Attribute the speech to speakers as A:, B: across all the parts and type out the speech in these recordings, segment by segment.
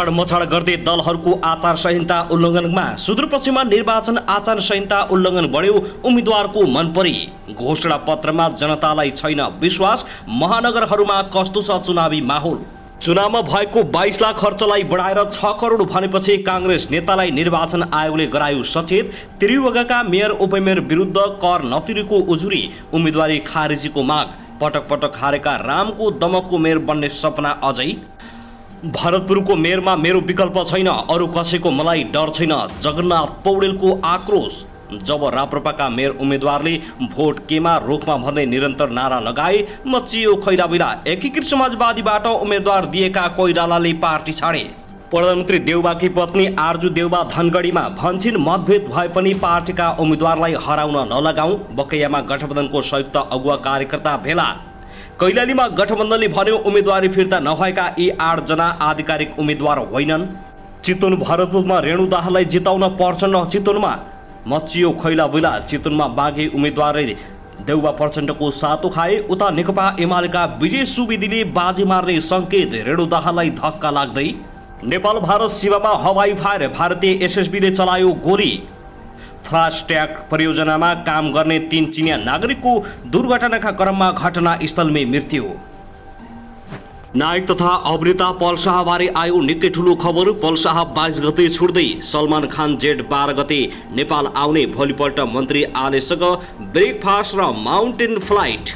A: मछाड गर्दै दलहरूको आचार संहिता उल्लङ्घनमा सुदूरपश्चिममा निर्वाचन आचार संहिता उल्लङ्घन बढ्यो, उम्मेदवारको मन परी। घोषणा पत्रमा जनतालाई छैन विश्वास, महानगरहरूमा कस्तो छ चुनावी माहौल। चुनावमा भएको 22 लाख खर्चलाई बढाएर 6 करोड भनेपछि काङ्ग्रेस नेतालाई निर्वाचन आयोगले गरायो सचेत। त्रियुगाका मेयर उपमेयर विरुद्ध कर नतिरेको उजुरी, उम्मेदवारी खारेजीको माग। पटक पटक हारेका रामको दमकको मेयर बन्ने सपना अझै। भरतपुरको मेयरमा मेरो विकल्प छैन, अरू कसैको मलाई डर छैन, जगन्नाथ पौडेलको आक्रोश। जब राप्रपाका मेयर उम्मेदवारले भोट केमा रोकमा भन्दै निरन्तर नारा लगाए, मचियो खैराबिला। एकीकृत समाजवादीबाट उम्मेदवार दिएका कोइरालाले पार्टी छाडे। प्रधानमन्त्री देउबाकी पत्नी आर्जु देउबा धनगढीमा भन्छिन्, मतभेद भए पनि पार्टीका उम्मेदवारलाई हराउन नलगाऊ। बकैयामा गठबन्धनको संयुक्त अगुवा कार्यकर्ता भेला। कैलालीमा गठबन्धनले भन्यो, उम्मेदवारी फिर्ता नभएका यी 8 जना आधिकारिक उम्मेदवार होइनन्। चितवन भरतपुरमा रेणु दाहाललाई जिताउन प्रचण्ड चितवनमा मचियो खैलाबैला। चितवनमा बाँके उम्मेदवारले देउबा प्रचण्डको सातो खाए। उता नेकपा एमालेका विजय सुवेदीले बाजी मार्ने सङ्केत, रेणु दाहाललाई धक्का लाग्दै। नेपाल भारत सीमामा हवाई फायर, भारतीय एसएसबीले चलायो गोली। फास्ट्याग परियोजनामा काम गर्ने 3 चिनिया नागरिकको दुर्घटनाका क्रममा घटनास्थलमै मृत्यु। नायक तथा अभिनेता पल शाहबारे आयो निकै ठुलो खबर। पल शाह 22 गते छुट्दै, सलमान खान जेठ 12 गते नेपाल आउने। भोलिपल्ट मन्त्री आलेसँग ब्रेकफास्ट र माउन्टेन फ्लाइट।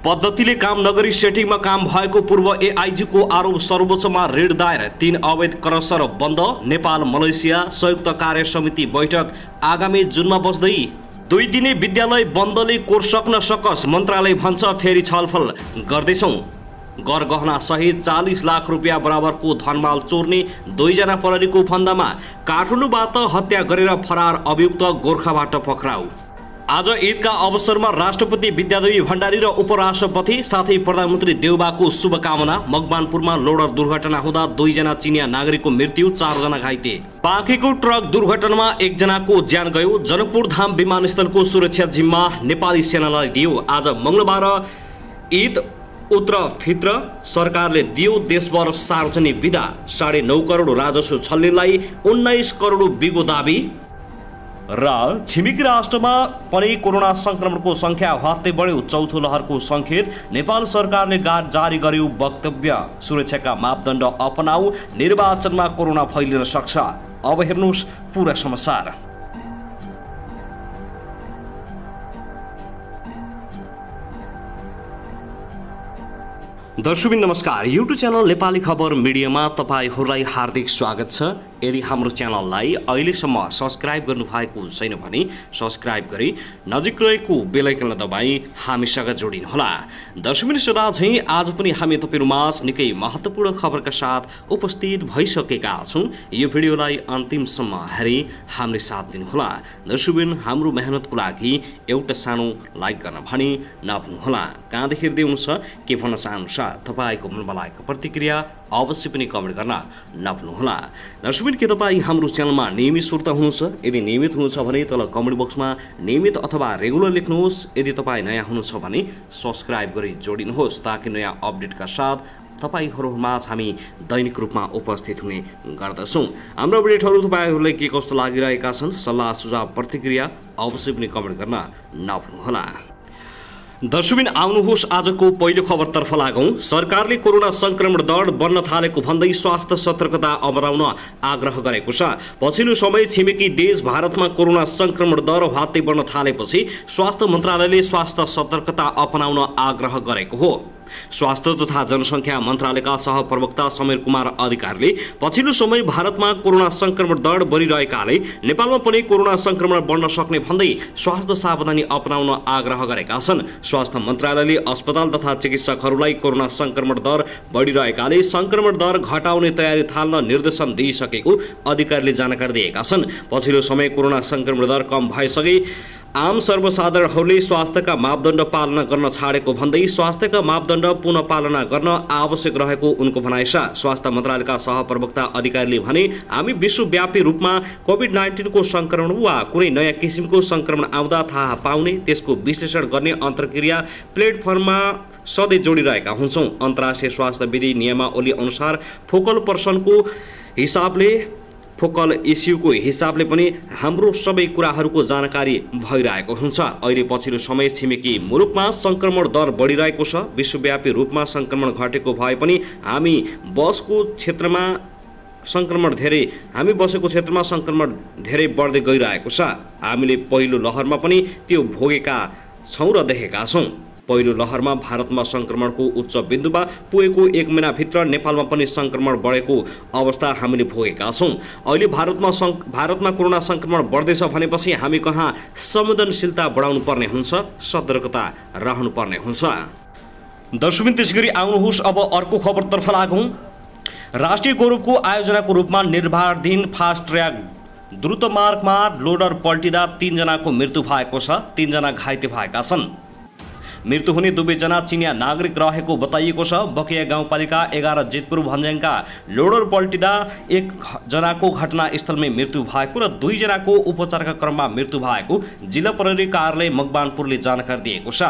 A: पद्धतिले काम नगरी सेटिङमा काम भएको पूर्व एआइजीको आरोप। सर्वोच्चमा रिट दायर। 3 अवैध क्रसर बन्द। नेपाल मलेसिया संयुक्त कार्य समिति बैठक आगामी जुनमा बस्दै। 2 दिने विद्यालय बन्दले कोर सक्न सकस, मन्त्रालय भन्छ फेरि छलफल गर्दैछौँ। गरगहना सहित 40 लाख रुपियाँ बराबरको धनमाल चोर्ने 2 जना प्रहरीको फन्दामा। काठमाडौँबाट हत्या गरेर फरार अभियुक्त गोर्खाबाट पक्राउ। आज ईदका अवसरमा राष्ट्रपति विद्यादेवी भण्डारी र उपराष्ट्रपति साथै प्रधानमन्त्री देउबाको शुभकामना। मकवानपुरमा लोडर दुर्घटना हुँदा 2 जना चिनिया नागरिकको मृत्यु, 4 जना घाइते। पाकेको ट्रक दुर्घटनामा 1 जनाको ज्यान गयो। जनकपुर धाम विमानस्थलको सुरक्षा जिम्मा नेपाली सेनालाई दियो। आज मंगलबार ईद उत्र फित्र, सरकारले दियो देशभर सार्वजनिक बिदा। 9.5 करोड राजस्व छल्नेलाई 19 करोड बिगो दाबी। र छिमेकी राष्ट्रमा पनि कोरोना संक्रमणको संख्या हत्तै बढ्यो। चौथो लहरको संकेत, नेपाल सरकारले जारी गर्यो वक्तव्य। सुरक्षाका मापदण्ड अपनाऊ, निर्वाचनमा कोरोना फैलिन सक्छ। अब हेर्नुहोस् पूरा समाचार। दर्शक नमस्कार, युट्युब च्यानल नेपाली खबर मिडियामा तपाईहरूलाई हार्दिक स्वागत छ। यदि हाम्रो च्यानललाई अहिलेसम्म सब्स्क्राइब गर्नुभएको छैन भने सब्स्क्राइब गरी नजिक रहेको बेल आइकनलाई दबाई हामीसँग जोडिनुहोला। दर्शक सदा झैं आज पनि हामी तपाईहरुमाझ निकै महत्त्वपूर्ण खबरका साथ उपस्थित भइसकेका छौं। यो भिडियोलाई अन्तिमसम्म हेरी हामीले साथ दिनुहोला। दर्शक हाम्रो मेहनतको लागि एउटा सानो लाइक गर्न भने नभुल्नुहोला। कहाँदेखि हेर्दै हुनुहुन्छ, के भन्न चाहनुहुन्छ, तपाईको मनमा लागेको प्रतिक्रिया अवश्य पनि कमेन्ट गर्न नभुल्नुहोला। दर्शक के तपाईँ हाम्रो च्यानलमा नियमित श्रोता हुनुहुन्छ? यदि नियमित हुनुहुन्छ भने तल कमेन्ट बक्समा नियमित अथवा रेगुलर लेख्नुहोस्। यदि तपाईँ नयाँ हुनुहुन्छ भने सब्स्क्राइब गरी जोडिनुहोस्, ताकि नयाँ अपडेटका साथ तपाईहरुमाझ हामी दैनिक रूपमा उपस्थित हुने गर्दछौँ। हाम्रो अपडेटहरू तपाईहरुलाई के कस्तो लागिरहेका छन्, सल्लाह सुझाव प्रतिक्रिया अवश्य पनि कमेन्ट गर्न नभुल्नुहोला। दर्शक आउनुहोस् आजको पहिलो खबरतर्फ लागौं। सरकारले कोरोना संक्रमण दर बढ्न थालेको भन्दै स्वास्थ्य सतर्कता अपनाउन आग्रह गरेको छ। पछिल्लो समय छिमेकी देश भारतमा कोरोना संक्रमण दर हत्तै बढ्न थालेपछि स्वास्थ्य मन्त्रालयले स्वास्थ्य सतर्कता अपनाउन आग्रह गरेको हो। स्वास्थ्य तथा जनसङ्ख्या मन्त्रालयका सहप्रवक्ता समीर कुमार अधिकारीले पछिल्लो समय भारतमा कोरोना संक्रमण दर बढिरहेकाले नेपालमा पनि कोरोना संक्रमण बढ्न सक्ने भन्दै स्वास्थ्य सावधानी अपनाउन आग्रह गरेका छन्। स्वास्थ्य मन्त्रालयले अस्पताल तथा चिकित्सकहरूलाई कोरोना संक्रमण दर बढिरहेकाले संक्रमण दर घटाउने तयारी थाल्न निर्देशन दिइसकेको अधिकारीले जानकारी दिएका छन्। पछिल्लो समय कोरोना संक्रमण दर कम भएसँगै आम सर्वसाधारणहरूले स्वास्थ्यका मापदण्ड पालना गर्न छाडेको भन्दै स्वास्थ्यका मापदण्ड पुनः पालना गर्न आवश्यक रहेको उनको भनाइ छ। स्वास्थ्य मन्त्रालयका सहप्रवक्ता अधिकारीले भने, हामी विश्वव्यापी रूपमा कोभिड-19 को संक्रमण वा कुनै नयाँ किसिमको संक्रमण आउँदा थाहा पाउने, त्यसको विश्लेषण गर्ने अन्तर्क्रिया प्लेटफर्ममा सधैँ जोडिरहेका हुन्छौँ। अन्तर्राष्ट्रिय स्वास्थ्य विधि नियमावली अनुसार फोकल पर्सनको हिसाबले फोकल इस्युको हिसाबले पनि हाम्रो सबै कुराहरूको जानकारी भइरहेको हुन्छ। अहिले पछिल्लो समय छिमेकी मुलुकमा संक्रमण दर बढिरहेको छ। विश्वव्यापी रूपमा संक्रमण घटेको भए पनि हामी बसेको क्षेत्रमा संक्रमण धेरै बढ्दै गइरहेको छ। हामीले पहिलो लहरमा पनि त्यो भोगेका छौँ र देखेका छौँ। पहिलो लहरमा भारतमा संक्रमणको उच्च बिन्दुमा पुगेको 1 महिनाभित्र नेपालमा पनि संक्रमण बढेको अवस्था हामीले भोगेका छौँ। अहिले भारतमा कोरोना संक्रमण बढ्दैछ भनेपछि हामी कहाँ संवेदनशीलता बढाउनु पर्ने हुन्छ, सतर्कता रहनु पर्ने हुन्छ। दर्शकबिन त्यसैगरी आउनुहोस् अब अर्को खबरतर्फ लागौँ। राष्ट्रिय गौरवको आयोजनाको रूपमा निर्माणाधीन फास्ट ट्र्याक द्रुत मार्गमा लोडर पल्टिँदा 3 जनाको मृत्यु भएको छ। 3 जना घाइते भएका छन्। मृत्यु हुने 2 जना चिनिया नागरिक रहेको बताइएको छ। बकिया गाउँपालिका 11 जितपुर भन्ज्याङका लोडर पल्टिँदा 1 जनाको घटनास्थलमै मृत्यु भएको र 2 जनाको उपचारका क्रममा मृत्यु भएको जिल्ला प्रहरी कार्यालय मकवानपुरले जानकारी दिएको छ।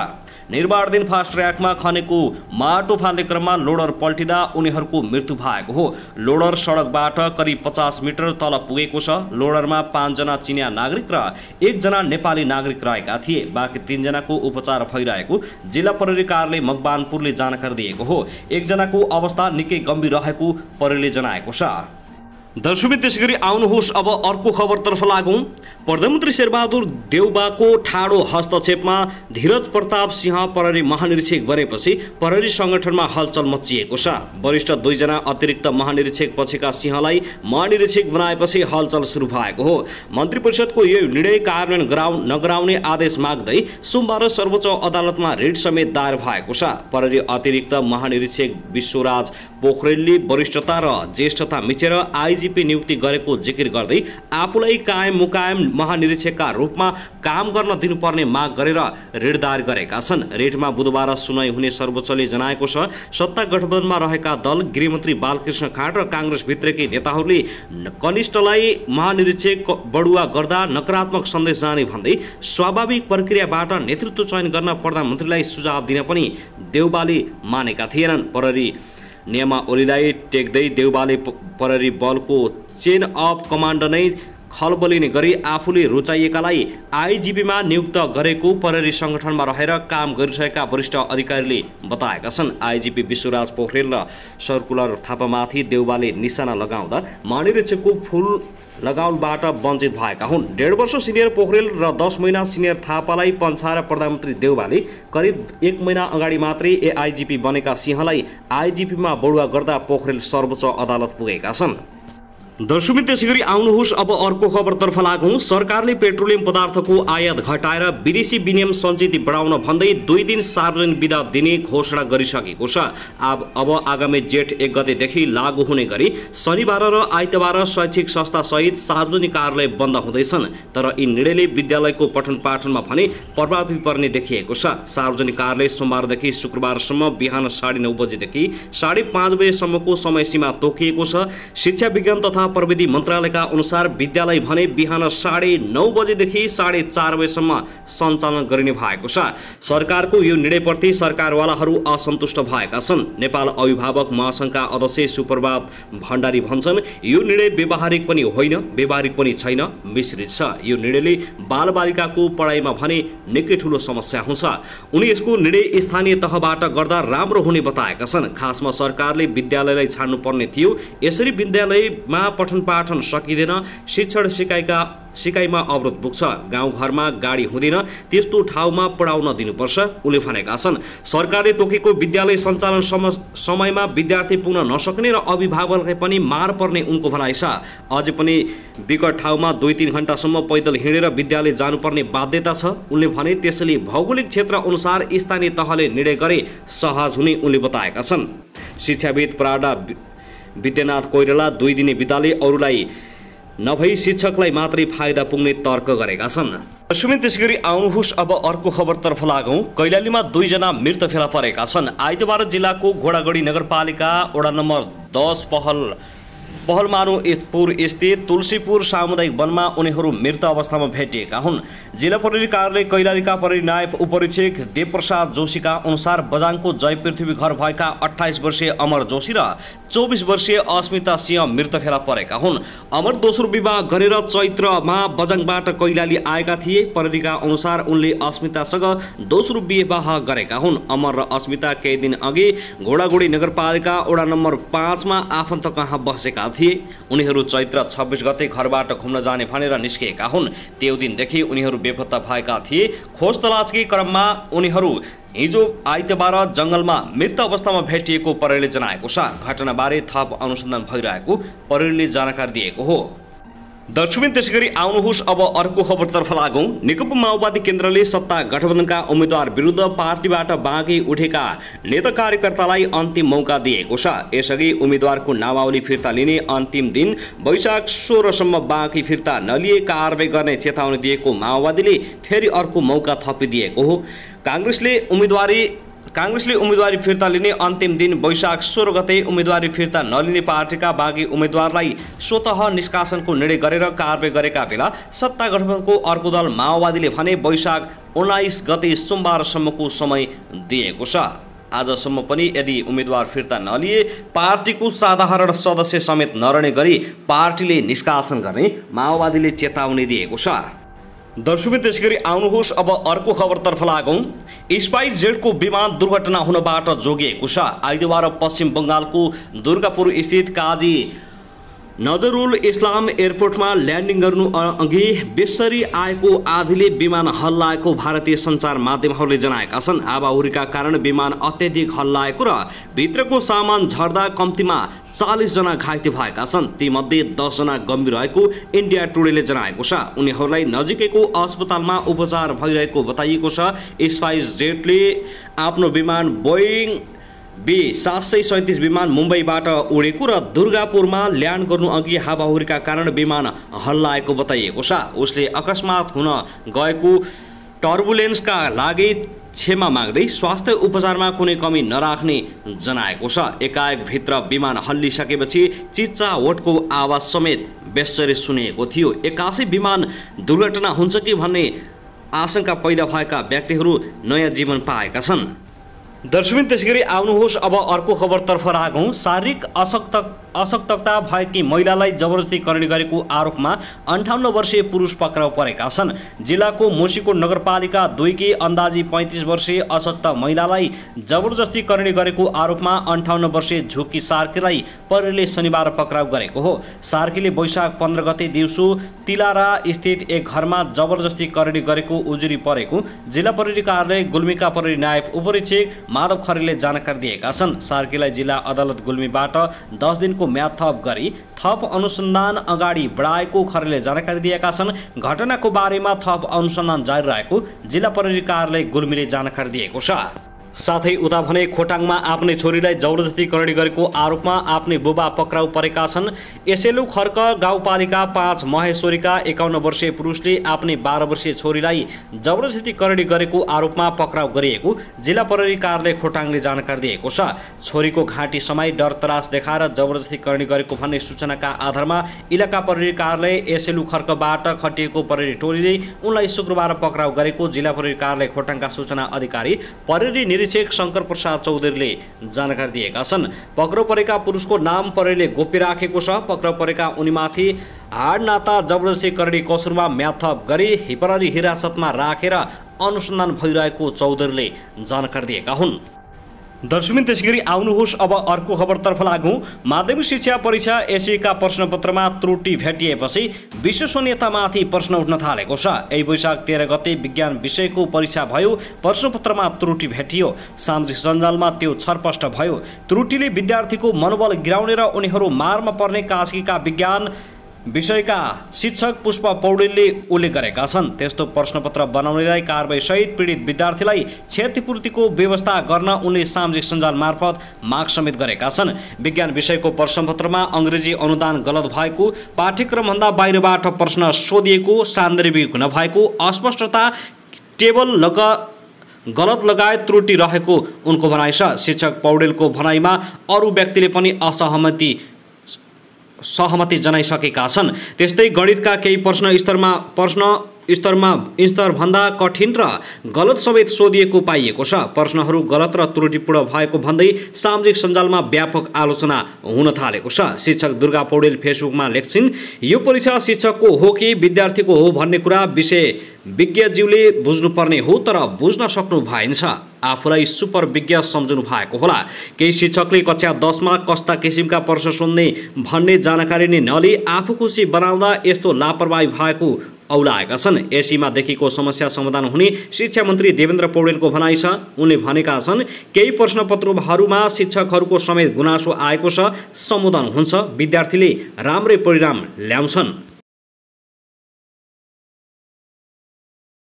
A: निर्माणाधीन फास्ट ट्र्याकमा खनेको माटो फाल्ने क्रममा लोडर पल्टिँदा उनीहरूको मृत्यु भएको हो। लोडर सडकबाट करिब 50 मिटर तल पुगेको छ। लोडरमा 5 जना चिनिया नागरिक र 1 जना नेपाली नागरिक रहेका थिए। बाँकी 3 जनाको उपचार भइरहेको जिल्ला प्रहरी कार्यालय मकवानपुरले जानकारी दिएको हो। 1 जनाको अवस्था निकै गम्भीर रहेको प्रहरीले जनाएको छ। दर्शकबिन त्यसैगरी आउनुहोस् अब अर्को खबरतर्फ लागौँ। प्रधानमन्त्री शेरबहादुर देउबाको ठाडो हस्तक्षेपमा धीरज प्रताप सिंह प्रहरी महानिरीक्षक बनेपछि प्रहरी संगठनमा हलचल मचिएको छ। वरिष्ठ 2 जना अतिरिक्त महानिरीक्षक पछिका सिंहलाई महानिरीक्षक बनाएपछि हलचल सुरु भएको हो। मन्त्री परिषदको यो निर्णय कार्यान्वयन नगराउने आदेश माग्दै सोमबार सर्वोच्च अदालतमा रिट समेत दायर भएको छ। प्रहरी अतिरिक्त महानिरीक्षक विश्वराज पोखरेलले वरिष्ठता र ज्येष्ठता मिचेर आइजिपी नियुक्ति गरेको जिकिर गर्दै आफूलाई कायम मुकायम महानिरीक्षकका रूपमा काम गर्न दिनुपर्ने माग गरेर रिट दायर गरेका छन्। रिटमा बुधबार सुनाइ हुने सर्वोच्चले जनाएको छ। सत्ता गठबन्धनमा रहेका दल गृहमन्त्री बालकृष्ण खाँड र काङ्ग्रेस भित्रकै नेताहरूले कनिष्ठलाई महानिरीक्षक बढुवा गर्दा नकारात्मक सन्देश जाने भन्दै स्वाभाविक प्रक्रियाबाट नेतृत्व चयन गर्न प्रधानमन्त्रीलाई सुझाव दिन पनि देउबाले मानेका थिएनन्। प्रहरी नियमावलीलाई टेक्दै देउबाले प्रहरी बलको चेन अफ कमान्ड नै खलबलिने गरी आफूले रुचाइएकालाई आइजिपीमा नियुक्त गरेको प्रहरी संगठनमा रहेर काम गरिरहेका वरिष्ठ अधिकारीले बताएका छन्। आइजिपी विश्वराज पोखरेल र सर्कुलर थापामाथि देउबाले निशाना लगाउँदा महानिरीक्षकको फुल लगाउनबाट वञ्चित भएका हुन्। 1.5 वर्ष सिनियर पोखरेल र 10 महिना सिनियर थापालाई पन्छाएर प्रधानमन्त्री देउबाले करिब 1 महिना अगाडि मात्रै एआइजिपी बनेका सिंहलाई आइजिपीमा बढुवा गर्दा पोखरेल सर्वोच्च अदालत पुगेका छन्। दर्शकबिन त्यसैगरी आउनुहोस् अब अर्को खबरतर्फ लागौँ। सरकारले पेट्रोलियम पदार्थको आयात घटाएर विदेशी विनिमय सञ्चित बढाउन भन्दै 2 दिन सार्वजनिक बिदा दिने घोषणा गरिसकेको छ। अब आगामी जेठ 1 गतेदेखि लागू हुने गरी शनिबार र आइतबार शैक्षिक संस्था सहित सार्वजनिक कार्यालय बन्द हुँदैछन्। तर यी निर्णयले विद्यालयको पठन पाठनमा भने प्रभाव पर्ने देखिएको छ। सार्वजनिक कार्यालय सोमबारदेखि शुक्रबारसम्म बिहान 9:30 बजेदेखि 5:30 बजेसम्मको समय सीमा तोकिएको छ। शिक्षा विज्ञान तथा प्रविधि मन्त्रालयका अनुसार विद्यालय भने बिहान 9:30 बजेदेखि 4:30 बजेसम्म सञ्चालन गरिने भएको छ। सरकारको यो निर्णयप्रति सरकारवालाहरू असन्तुष्ट भएका छन्। नेपाल अभिभावक महासङ्घका अध्यक्ष सुप्रभात भण्डारी भन्छन्, यो निर्णय व्यवहारिक पनि होइन, व्यवहारिक पनि छैन, मिश्रित छ। यो निर्णयले बालबालिकाको पढाइमा भने निकै ठूलो समस्या हुन्छ। उनी यसको निर्णय स्थानीय तहबाट गर्दा राम्रो हुने बताएका छन्। खासमा सरकारले विद्यालयलाई छाड्नुपर्ने थियो। यसरी विद्यालयमा पठन पाठन सकिँदैन, शिक्षण सिकाइमा अवरोध पुग्छ, गाउँघरमा गाडी हुँदैन, त्यस्तो ठाउँमा पढाउन दिनुपर्छ उनले भनेका छन्। सरकारले तोकेको विद्यालय सञ्चालन समयमा विद्यार्थी पुग्न नसक्ने र अभिभावकलाई पनि मार पर्ने उनको भनाइ छ। अझै पनि विकट ठाउँमा 2-3 घण्टासम्म पैदल हिँडेर विद्यालय जानुपर्ने बाध्यता छ उनले भने। त्यसैले भौगोलिक क्षेत्र अनुसार स्थानीय तहले निर्णय गरे सहज हुने उनले बताएका छन्। शिक्षाविद प्राडा विद्यानाथ कोइराला 2 दिने विद्यालय अरूलाई नभई शिक्षकलाई मात्रै फाइदा पुग्ने तर्क गरेका छन्। दर्शकबिन त्यसैगरी आउनुहोस् अब अर्को खबरतर्फ लागौँ। कैलालीमा 2 जना मृत फेला परेका छन्। आइतबार जिल्लाको घोडागढी नगरपालिका वडा नम्बर 10 पहलमानुपुर स्थित तुलसीपुर सामुदायिक वनमा उनीहरू मृत अवस्थामा भेटिएका हुन्। जिल्ला प्रहरी कार्यालय कैलालीका प्रहरी नायब उपरीक्षक देवप्रसाद जोशीका अनुसार बझाङको जय पृथ्वी घर भएका 28 वर्षीय अमर जोशी र 24 वर्षीय अस्मिता सिंह मृत फेला परेका हुन्। अमर दोस्रो विवाह गरेर चैत्रमा बझाङबाट कैलाली आएका थिए। प्रहरीका अनुसार उनले अस्मितासँग दोस्रो विवाह गरेका हुन्। अमर र अस्मिता केही दिन अघि घोडागुडी नगरपालिका वडा नम्बर 5 मा आफन्त कहाँ बसेका थिए। उनीहरू चैत्र 26 गते घरबाट घुम्न जाने भनेर निस्किएका हुन्। त्यो दिनदेखि उनीहरू बेपत्ता भएका थिए। खोज तलासकी क्रममा उनीहरू हिजो आइतबार जंगलमा मृत अवस्थामा भेटिएको प्रहरीले जनाएको छ। घटनाबारे थप अनुसन्धान भइरहेको प्रहरीले जानकारी दिएको हो। दर्शकबिन त्यसैगरी आउनुहोस् अब अर्को खबरतर्फ लागौं। नेकपा माओवादी केन्द्रले सत्ता गठबन्धनका उम्मेद्वार विरुद्ध पार्टीबाट बाँकी उठेका नेता कार्यकर्तालाई अन्तिम मौका दिएको छ। यसअघि उम्मेद्वारको नामावली फिर्ता लिने अन्तिम दिन वैशाख 16 सम्म बाँकी फिर्ता नलिए कारबाही गर्ने चेतावनी दिएको माओवादीले फेरि अर्को मौका थपिदिएको हो। कांग्रेसले उम्मेदवारी फिर्ता लिने अन्तिम दिन वैशाख 16 गते उम्मेदवारी फिर्ता नलिने पार्टीका बाँकी उम्मेदवारलाई स्वतः निष्कासनको निर्णय गरेर कारबाही गरेका बेला सत्ता गठबन्धनको अर्को दल माओवादीले भने वैशाख 19 गते सोमबारसम्मको समय दिएको छ। आजसम्म पनि यदि उम्मेदवार फिर्ता नलिए पार्टीको साधारण सदस्य समेत नरहने गरी पार्टीले निष्कासन गर्ने माओवादीले चेतावनी दिएको छ। दर्शकबिन त्यसैगरी आउनुहोस् अब अर्को खबरतर्फ लागौं। स्पाइसजेटको विमान दुर्घटना हुनबाट जोगिएको छ। आइतबार पश्चिम बंगालको दुर्गापुर स्थित काजी नजरुल इस्लाम एयरपोर्टमा ल्यान्डिङ गर्नु अघि बेसरी आएको आँधीले विमान हल्लाएको भारतीय सञ्चार माध्यमहरूले जनाएका छन्। हावाहुरीका कारण विमान अत्यधिक हल्लाएको र भित्रको सामान झर्दा कम्तीमा 40 जना घाइते भएका छन्। तीमध्ये 10 जना गम्भीर रहेको इन्डिया टुडेले जनाएको छ। उनीहरूलाई नजिकैको अस्पतालमा उपचार भइरहेको बताइएको छ। स्पाइसजेटले आफ्नो विमान बोइङ B737 विमान मुम्बईबाट उडेको र दुर्गापुरमा ल्यान्ड गर्नु अघि हावाहुरीका कारण विमान हल्लाएको बताइएको छ। उसले अकस्मात हुन गएको टर्बुलेन्सका लागि क्षमा माग्दै स्वास्थ्य उपचारमा कुनै कमी नराख्ने जनाएको छ। एकाएक भित्र विमान हल्लिसकेपछि चिच्चावटको आवाज समेत बेसरी सुनिएको थियो। एक्कासी विमान दुर्घटना हुन्छ कि भन्ने आशंका पैदा भएका व्यक्तिहरू नयाँ जीवन पाएका छन्। दर्शकबिन त्यसैगरी आउनुहोस् अब अर्को खबरतर्फ लागौं। शारीरिक अशक्तता भएकी महिलालाई जबरजस्ती करणी गरेको आरोपमा 58 वर्षीय पुरुष पक्राउ परेका छन्। जिल्लाको मुसिकोट नगरपालिका 2 की अन्दाजी 35 वर्षीय अशक्त महिलालाई जबरजस्ती करणी गरेको आरोपमा 58 वर्षीय झुकी सार्कीलाई प्रहरीले शनिबार पक्राउ गरेको हो। सार्कीले वैशाख 15 गते दिउँसो तिलारा स्थित एक घरमा जबरजस्ती करणी गरेको उजुरी परेको जिल्ला प्रहरी कार्यालय गुल्मीका प्रहरी नायब उपरीक्षक माधव खरेलले जानकारी दिएका छन्। सार्कीलाई जिल्ला अदालत गुल्मीबाट 10 दिनको म्याद थप गरी थप अनुसन्धान अगाडि बढाएको खरेलले जानकारी दिएका छन्। घटनाको बारेमा थप अनुसन्धान जारी रहेको जिल्ला प्रहरी कार्यालय गुल्मीले जानकारी दिएको छ। साथै उता भने खोटाङमा आफ्नै छोरीलाई जबरजस्ती करणी गरेको आरोपमा आफ्नै बुबा पक्राउ परेका छन्। एसेलु खर्क गाउँपालिका 5 महेश्वरीका 51 वर्षीय पुरुषले आफ्नै 12 वर्षीय छोरीलाई जबरजस्ती करणी गरेको आरोपमा पक्राउ गरिएको जिल्ला प्रहरी कार्यालय खोटाङले जानकारी दिएको छ। छोरीको घाँटी समाई डर त्रास देखाएर जबरजस्ती करणी गरेको भन्ने सूचनाका आधारमा इलाका प्रहरी कार्यालय एसेलु खर्कबाट खटिएको प्रहरी टोलीले उनलाई शुक्रबार पक्राउ गरेको जिल्ला प्रहरी कार्यालय खोटाङका सूचना अधिकारी प्रहरी निरीक्षक शंकर प्रसाद चौधरीले जानकारी दिएका छन्। पक्राउ परेका पुरुषको नाम प्रहरीले गोप्य राखेको छ। पक्राउ परेका उनीमाथि हाड नाता जबरजस्ती करणी कसुरमा म्याद थप गरी प्रहरी हिरासतमा राखेर अनुसन्धान भइरहेको चौधरीले जानकारी दिएका हुन्। दर्शकबिन त्यसैगरी आउनुहोस् अब अर्को खबरतर्फ लागौं। माध्यमिक शिक्षा परीक्षा एसईका प्रश्नपत्रमा त्रुटि भेटिएपछि विश्वसनीयतामाथि प्रश्न उठ्न थालेको छ। यही वैशाख 13 गते विज्ञान विषयको परीक्षा भयो। प्रश्नपत्रमा त्रुटि भेटियो। सामाजिक सञ्जालमा त्यो छरपष्ट भयो। त्रुटिले विद्यार्थीको मनोबल गिराउने र उनीहरू मारमा पर्ने कास्कीका विज्ञान विषयका शिक्षक पुष्प पौडेलले उल्लेख गरेका छन्। त्यस्तो प्रश्नपत्र बनाउनेलाई कारबाही सहित पीडित विद्यार्थीलाई क्षतिपूर्तिको व्यवस्था गर्न उनले सामाजिक सञ्जाल मार्फत माग समेत गरेका छन्। विज्ञान विषयको प्रश्नपत्रमा अङ्ग्रेजी अनुदान गलत भएको, पाठ्यक्रमभन्दा बाहिरबाट प्रश्न सोधिएको, सान्दर्भिक नभएको, अस्पष्टता, टेबल गलत लगायत त्रुटि रहेको उनको भनाइ छ। शिक्षक पौडेलको भनाइमा अरू व्यक्तिले पनि असहमति सहमति जनाइसकेका छन्। त्यस्तै गणितका केही स्तरभन्दा कठिन र गलत समेत सोधिएको पाइएको छ। प्रश्नहरू गलत र त्रुटिपूर्ण भएको भन्दै सामाजिक सञ्जालमा व्यापक आलोचना हुन थालेको छ। शिक्षक दुर्गा पौडेल फेसबुकमा लेख्छिन्, यो परीक्षा शिक्षकको हो कि विद्यार्थीको हो भन्ने कुरा विज्ञज्यूले बुझ्नुपर्ने हो, तर बुझ्न सक्नु भएन। आफूलाई सुपर विज्ञ सम्झनु भएको होला। केही शिक्षकले कक्षा 10 मा कस्ता किसिमका प्रश्न सोध्ने भन्ने जानकारी नै नलिई आफू खुसी बनाउँदा यस्तो लापरवाही भएको औलाएका छन्। एसीमा देखिएको समस्या समाधान हुने शिक्षा मन्त्री देवेन्द्र पौडेलको भनाइ छ। उनले भनेका छन्, केही प्रश्नपत्रहरूमा शिक्षकहरूको समेत गुनासो आएको छ, सम्बोधन हुन्छ, विद्यार्थीले राम्रै परिणाम ल्याउँछन्।